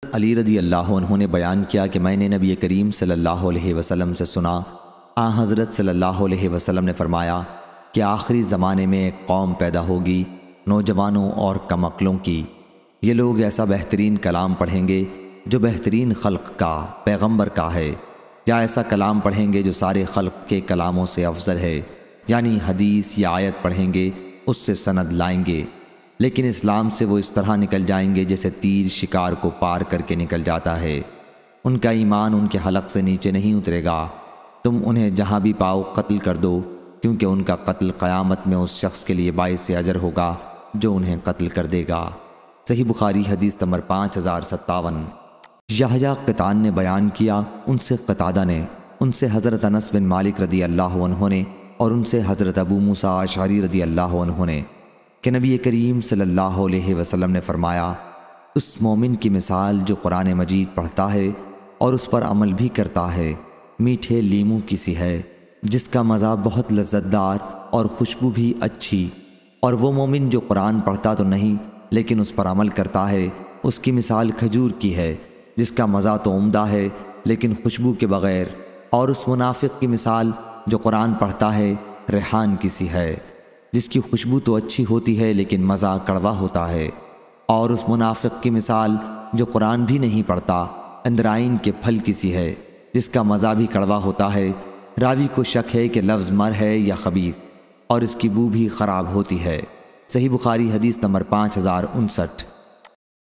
علی رضی اللہ عنہ نے بیان کیا کہ میں نے نبی کریم صلی اللہ علیہ وسلم سے سنا، حضرت صلی اللہ علیہ وسلم نے فرمایا کہ آخری زمانے میں ایک قوم پیدا ہوگی، نوجوانوں اور کم عقلوں کی۔ یہ لوگ ایسا بہترین کلام پڑھیں گے جو بہترین خلق کا، پیغمبر کا ہے، یا ایسا کلام پڑھیں گے جو سارے خلق کے کلاموں سے افضل ہے، یعنی حدیث یا آیت پڑھیں گے، اس سے سند لائیں گے، لیکن اسلام سے وہ اس طرح نکل جائیں گے جیسے تیر شکار کو پار کر کے نکل جاتا ہے۔ ان کا ایمان ان کے حلق سے نیچے نہیں اترے گا۔ تم انہیں جہاں بھی پاؤ قتل کر دو، کیونکہ ان کا قتل قیامت میں اس شخص کے لیے باعث اجر ہوگا جو انہیں قتل کر دے گا۔ صحیح بخاری حدیث نمبر 5057۔ یحییٰ قطان نے بیان کیا، ان سے قتادہ نے، ان سے حضرت انس بن مالک رضی اللہ عنہ نے، اور ان سے حضرت ابو موسیٰ اشعری رضی اللہ عنہ نے کہ نبی کریم صلی اللہ علیہ وسلم نے فرمایا، اس مومن کی مثال جو قرآن مجید پڑھتا ہے اور اس پر عمل بھی کرتا ہے، میٹھے لیموں کی سی ہے جس کا مزہ بہت لذت دار اور خوشبو بھی اچھی، اور وہ مومن جو قرآن پڑھتا تو نہیں لیکن اس پر عمل کرتا ہے، اس کی مثال کھجور کی ہے جس کا مزہ تو عمدہ ہے لیکن خوشبو کے بغیر، اور اس منافق کی مثال جو قرآن پڑھتا ہے ریحان کی سی ہے جس کی خوشبو تو اچھی ہوتی ہے لیکن مزہ کڑوا ہوتا ہے، اور اس منافق کی مثال جو قرآن بھی نہیں پڑھتا اندرائن کے پھل کی سی ہے جس کا مزہ بھی کڑوا ہوتا ہے۔ راوی کو شک ہے کہ لفظ مر ہے یا خبیث، اور اس کی بو بھی خراب ہوتی ہے۔ صحیح بخاری حدیث نمبر 5059۔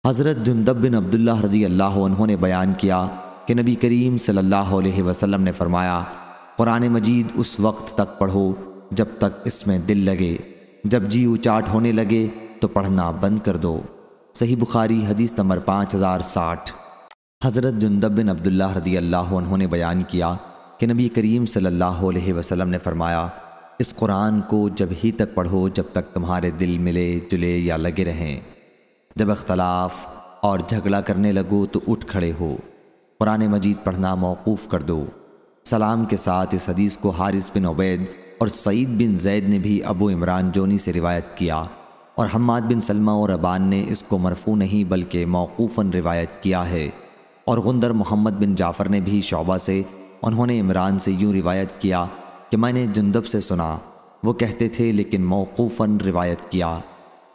حضرت جندب بن عبداللہ رضی اللہ عنہ نے بیان کیا کہ نبی کریم صلی اللہ علیہ وسلم نے فرمایا، قرآن مجید اس وقت تک پڑھو جب تک اس میں دل لگے، جب جی اچاٹ ہونے لگے تو پڑھنا بند کر دو۔ صحیح بخاری حدیث نمبر 5060۔ حضرت جندب بن عبداللہ رضی اللہ عنہ نے بیان کیا کہ نبی کریم صلی اللہ علیہ وسلم نے فرمایا، اس قرآن کو جب ہی تک پڑھو جب تک تمہارے دل ملے جلے یا لگے رہیں، جب اختلاف اور جھگڑا کرنے لگو تو اٹھ کھڑے ہو، قرآن مجید پڑھنا موقوف کر دو۔ سلام کے ساتھ اس حدیث کو حارث بن عبید اور سعید بن زید نے بھی ابو عمران جونی سے روایت کیا، اور حماد بن سلمہ اور ابان نے اس کو مرفوع نہیں بلکہ موقوفاً روایت کیا ہے، اور غندر محمد بن جعفر نے بھی شعبہ سے، انہوں نے عمران سے یوں روایت کیا کہ میں نے جندب سے سنا، وہ کہتے تھے لیکن موقوفاً روایت کیا،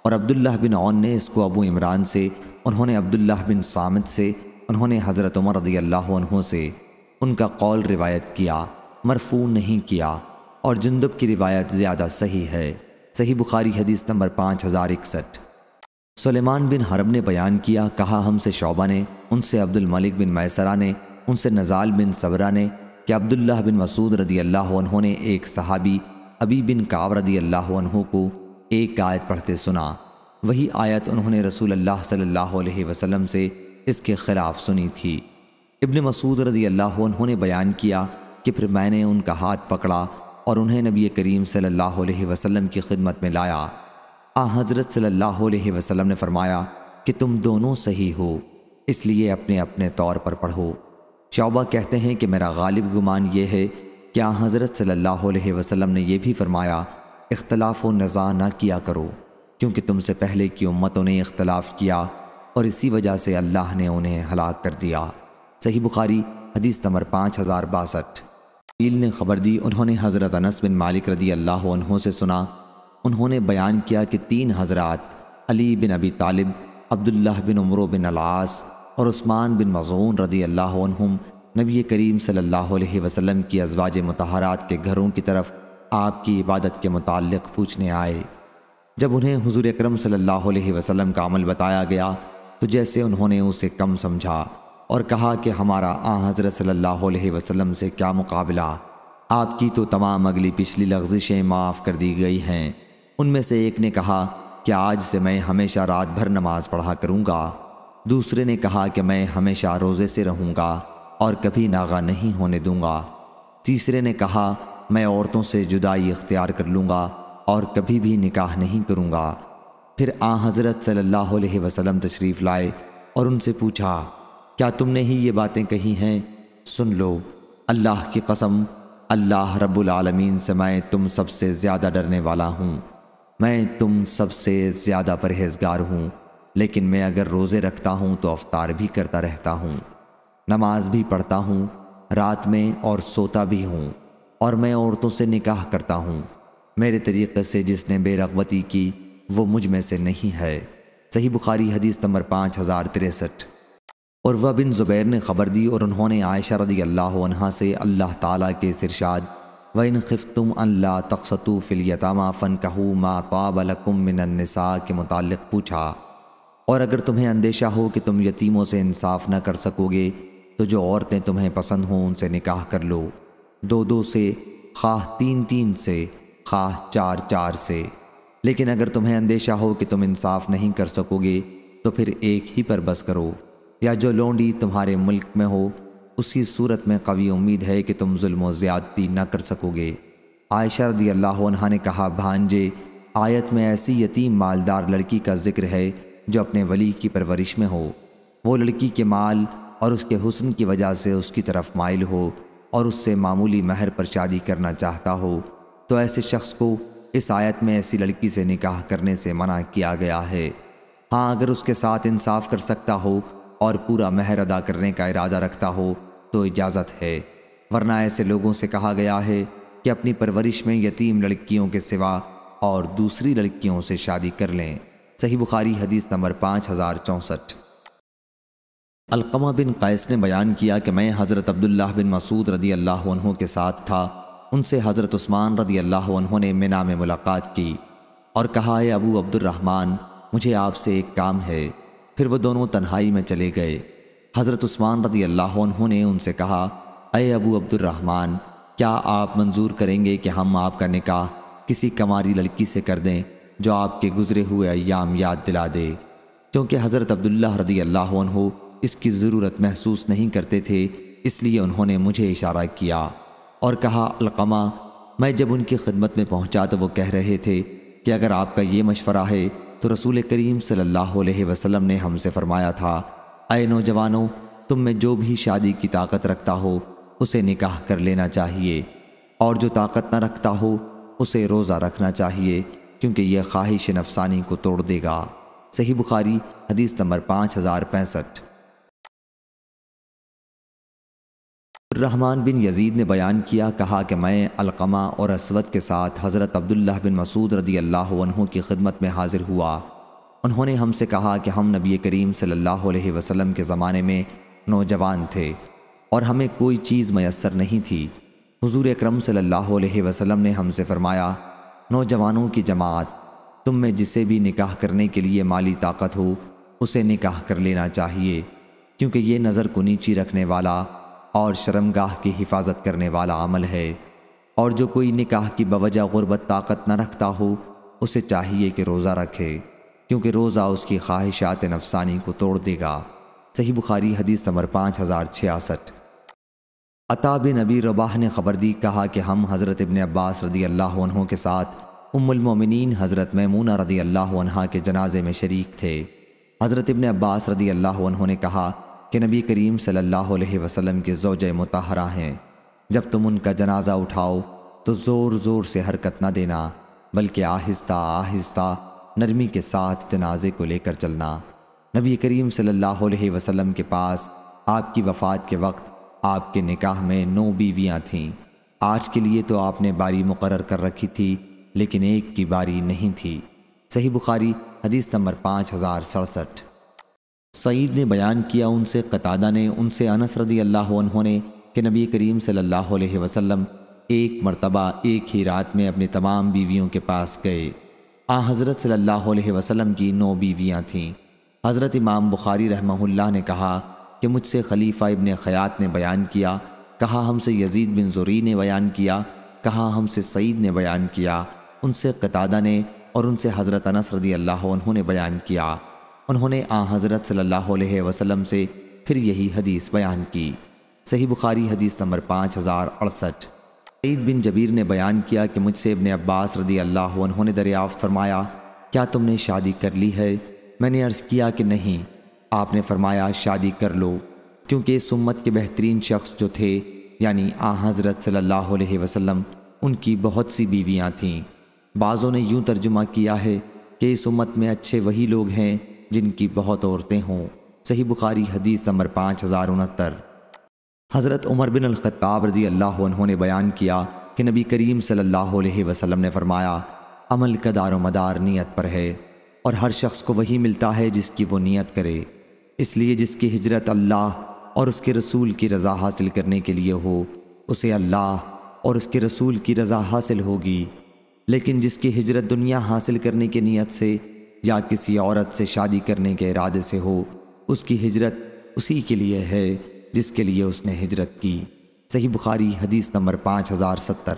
اور عبداللہ بن عون نے اس کو ابو عمران سے، انہوں نے عبداللہ بن صامت سے، انہوں نے حضرت عمر رضی اللہ عنہ سے ان کا قول روایت کیا، مرفوع نہیں کیا، اور جندب کی روایت زیادہ صحیح ہے۔ صحیح بخاری حدیث نمبر 5061۔ سلیمان بن حرب نے بیان کیا، کہا ہم سے شعبہ نے، ان سے عبد الملک بن میسرہ نے، ان سے نزال بن صبرہ نے کہ عبداللہ بن مسعود رضی اللہ عنہ نے ایک صحابی ابی بن کعب رضی اللہ عنہ کو ایک آیت پڑھتے سنا، وہی آیت انہوں نے رسول اللہ صلی اللہ علیہ وسلم سے اس کے خلاف سنی تھی۔ ابن مسعود رضی اللہ عنہ نے بیان کیا کہ پھر میں نے ان کا ہاتھ پکڑا اور انہیں نبی کریم صلی اللہ علیہ وسلم کی خدمت میں لایا۔ حضرت صلی اللہ علیہ وسلم نے فرمایا کہ تم دونوں صحیح ہو، اس لیے اپنے اپنے طور پر پڑھو۔ شعبہ کہتے ہیں کہ میرا غالب گمان یہ ہے کہ حضرت صلی اللہ علیہ وسلم نے یہ بھی فرمایا، اختلاف و نزاع نہ کیا کرو، کیونکہ تم سے پہلے کی امتوں نے اختلاف کیا اور اسی وجہ سے اللہ نے انہیں ہلاک کر دیا۔ صحیح بخاری حدیث نمبر 5062۔ عقیل نے خبر دی، انہوں نے حضرت انس بن مالک رضی اللہ عنہ سے سنا، انہوں نے بیان کیا کہ تین حضرات علی بن ابی طالب، عبداللہ بن عمرو بن العاص اور عثمان بن مظعون رضی اللہ عنہم نبی کریم صلی اللہ علیہ وسلم کی ازواج مطہرات کے گھروں کی طرف آپ کی عبادت کے متعلق پوچھنے آئے۔ جب انہیں حضور اکرم صلی اللہ علیہ وسلم کا عمل بتایا گیا تو جیسے انہوں نے اسے کم سمجھا اور کہا کہ ہمارا حضرت صلی اللہ علیہ وسلم سے کیا مقابلہ، آپ کی تو تمام اگلی پچھلی لغزشیں معاف کر دی گئی ہیں۔ ان میں سے ایک نے کہا کہ آج سے میں ہمیشہ رات بھر نماز پڑھا کروں گا، دوسرے نے کہا کہ میں ہمیشہ روزے سے رہوں گا اور کبھی ناغہ نہیں ہونے دوں گا، تیسرے نے کہا میں عورتوں سے جدائی اختیار کر لوں گا اور کبھی بھی نکاح نہیں کروں گا۔ پھر حضرت صلی اللہ علیہ وسلم تشریف لائے اور ان سے پوچھا، کیا تم نے ہی یہ باتیں کہی ہیں؟ سن لو، اللہ کی قسم، اللہ رب العالمین سے میں تم سب سے زیادہ ڈرنے والا ہوں، میں تم سب سے زیادہ پرہیزگار ہوں، لیکن میں اگر روزے رکھتا ہوں تو افطار بھی کرتا رہتا ہوں، نماز بھی پڑھتا ہوں، رات میں اور سوتا بھی ہوں، اور میں عورتوں سے نکاح کرتا ہوں۔ میرے طریقے سے جس نے بے رغبتی کی وہ مجھ میں سے نہیں ہے۔ صحیح بخاری حدیث نمبر 5063۔ عروہ بن زبیر نے خبر دی اور انہوں نے عائشہ رضی اللہ عنہا سے اللہ تعالیٰ کے اس ارشاد وَإِنْ خِفْتُمْ أَلَّا تَقْسِطُوا فِي الْيَتَامَىٰ فَانكِحُوا مَا طَابَ لَكُم مِّنَ النِّسَاءِ کے متعلق پوچھا، اور اگر تمہیں اندیشہ ہو کہ تم یتیموں سے انصاف نہ کر سکو گے تو جو عورتیں تمہیں پسند ہوں ان سے نکاح کر لو، 2 سے، خواہ 3 سے، خواہ 4 سے۔ لیکن اگر تمہیں اندیشہ ہو کہ تم انصاف نہیں کر سکو گے تو پھر ایک ہی پر بس کرو، یا جو لونڈی تمہارے ملک میں ہو اسی صورت میں قوی امید ہے کہ تم ظلم و زیادتی نہ کر سکو گے۔ عائشہ رضی اللہ عنہا نے کہا، بھانجے، آیت میں ایسی یتیم مالدار لڑکی کا ذکر ہے جو اپنے ولی کی پرورش میں ہو، وہ لڑکی کے مال اور اس کے حسن کی وجہ سے اس کی طرف مائل ہو اور اس سے معمولی مہر پر شادی کرنا چاہتا ہو، تو ایسے شخص کو اس آیت میں ایسی لڑکی سے نکاح کرنے سے منع کیا گیا ہے۔ ہاں، اگر اس کے ساتھ انصاف کر سکتا ہو اور پورا مہر ادا کرنے کا ارادہ رکھتا ہو تو اجازت ہے، ورنہ ایسے لوگوں سے کہا گیا ہے کہ اپنی پرورش میں یتیم لڑکیوں کے سوا اور دوسری لڑکیوں سے شادی کر لیں۔ صحیح بخاری حدیث نمبر 5064۔ علقمہ بن قیس نے بیان کیا کہ میں حضرت عبداللہ بن مسعود رضی اللہ عنہ کے ساتھ تھا، ان سے حضرت عثمان رضی اللہ عنہ نے منا میں ملاقات کی اور کہا، اے ابو عبد الرحمن، مجھے آپ سے ایک کام ہے۔ پھر وہ دونوں تنہائی میں چلے گئے۔ حضرت عثمان رضی اللہ عنہ نے ان سے کہا، اے ابو عبد الرحمن، کیا آپ منظور کریں گے کہ ہم آپ کا نکاح کسی کنواری لڑکی سے کر دیں جو آپ کے گزرے ہوئے ایام یاد دلا دے؟ کیونکہ حضرت عبداللہ رضی اللہ عنہ اس کی ضرورت محسوس نہیں کرتے تھے، اس لیے انہوں نے مجھے اشارہ کیا اور کہا، علقمہ، میں جب ان کی خدمت میں پہنچا تو وہ کہہ رہے تھے کہ اگر آپ کا یہ مشورہ ہے تو رسول کریم صلی اللہ علیہ وسلم نے ہم سے فرمایا تھا، اے نوجوانوں، تم میں جو بھی شادی کی طاقت رکھتا ہو اسے نکاح کر لینا چاہیے، اور جو طاقت نہ رکھتا ہو اسے روزہ رکھنا چاہیے، کیونکہ یہ خواہش نفسانی کو توڑ دے گا۔ صحیح بخاری حدیث نمبر 5065۔ الرحمن بن یزید نے بیان کیا، کہا کہ میں علقمہ اور اسود کے ساتھ حضرت عبداللہ بن مسعود رضی اللہ عنہ کی خدمت میں حاضر ہوا۔ انہوں نے ہم سے کہا کہ ہم نبی کریم صلی اللہ علیہ وسلم کے زمانے میں نوجوان تھے اور ہمیں کوئی چیز میسر نہیں تھی۔ حضور اکرم صلی اللہ علیہ وسلم نے ہم سے فرمایا، نوجوانوں کی جماعت، تم میں جسے بھی نکاح کرنے کے لیے مالی طاقت ہو اسے نکاح کر لینا چاہیے، کیونکہ یہ نظر کو نیچی رکھنے والا اور شرمگاہ کی حفاظت کرنے والا عمل ہے، اور جو کوئی نکاح کی بوجہ غربت طاقت نہ رکھتا ہو اسے چاہیے کہ روزہ رکھے، کیونکہ روزہ اس کی خواہشات نفسانی کو توڑ دے گا۔ صحیح بخاری حدیث نمبر 5066۔ عطا بن ابی رباح نے خبر دی، کہا کہ ہم حضرت ابن عباس رضی اللہ عنہ کے ساتھ ام المومنین حضرت میمونہ رضی اللہ عنہا کے جنازے میں شریک تھے۔ حضرت ابن عباس رضی اللہ عنہ نے کہا کہ نبی کریم صلی اللہ علیہ وسلم کے زوجہ مطہرہ ہیں، جب تم ان کا جنازہ اٹھاؤ تو زور زور سے حرکت نہ دینا، بلکہ آہستہ آہستہ نرمی کے ساتھ جنازے کو لے کر چلنا۔ نبی کریم صلی اللہ علیہ وسلم کے پاس آپ کی وفات کے وقت آپ کے نکاح میں 9 بیویاں تھیں۔ 8 کے لیے تو آپ نے باری مقرر کر رکھی تھی، لیکن ایک کی باری نہیں تھی۔ صحیح بخاری حدیث نمبر 5067۔ سعید نے بیان کیا، ان سے قتادہ نے، ان سے انس رضی اللہ عنہ نے کہ نبی کریم صلی اللہ علیہ وسلم ایک مرتبہ ایک ہی رات میں اپنی تمام بیویوں کے پاس گئے۔ حضرت صلی اللہ علیہ وسلم کی 9 بیویاں تھیں۔ حضرت امام بخاری رحمہ اللہ نے کہا کہ مجھ سے خلیفہ ابن خیاط نے بیان کیا، کہا ہم سے یزید بن زری نے بیان کیا، کہا ہم سے سعید نے بیان کیا، ان سے قتادہ نے، اور ان سے حضرت انس رضی اللہ عنہ نے بیان کیا۔ انہوں نے حضرت صلی اللہ علیہ وسلم سے پھر یہی حدیث بیان کی۔ صحیح بخاری حدیث نمبر 5068۔ سعید بن جبیر نے بیان کیا کہ مجھ سے ابن عباس رضی اللہ عنہ نے دریافت فرمایا، کیا تم نے شادی کر لی ہے؟ میں نے عرض کیا کہ نہیں۔ آپ نے فرمایا، شادی کر لو، کیونکہ اس امت کے بہترین شخص جو تھے یعنی حضرت صلی اللہ علیہ وسلم، ان کی بہت سی بیویاں تھیں۔ بعضوں نے یوں ترجمہ کیا ہے کہ اس امت میں اچھے وہی لوگ ہیں جن کی بہت عورتیں ہوں۔ صحیح بخاری حدیث نمبر 5069۔ حضرت عمر بن الخطاب رضی اللہ عنہ نے بیان کیا کہ نبی کریم صلی اللہ علیہ وسلم نے فرمایا، عمل کا دار و مدار نیت پر ہے، اور ہر شخص کو وہی ملتا ہے جس کی وہ نیت کرے۔ اس لیے جس کی ہجرت اللہ اور اس کے رسول کی رضا حاصل کرنے کے لیے ہو، اسے اللہ اور اس کے رسول کی رضا حاصل ہوگی، لیکن جس کی ہجرت دنیا حاصل کرنے کی نیت سے یا کسی عورت سے شادی کرنے کے ارادے سے ہو، اس کی ہجرت اسی کے لیے ہے جس کے لیے اس نے ہجرت کی۔ صحیح بخاری حدیث نمبر 5070۔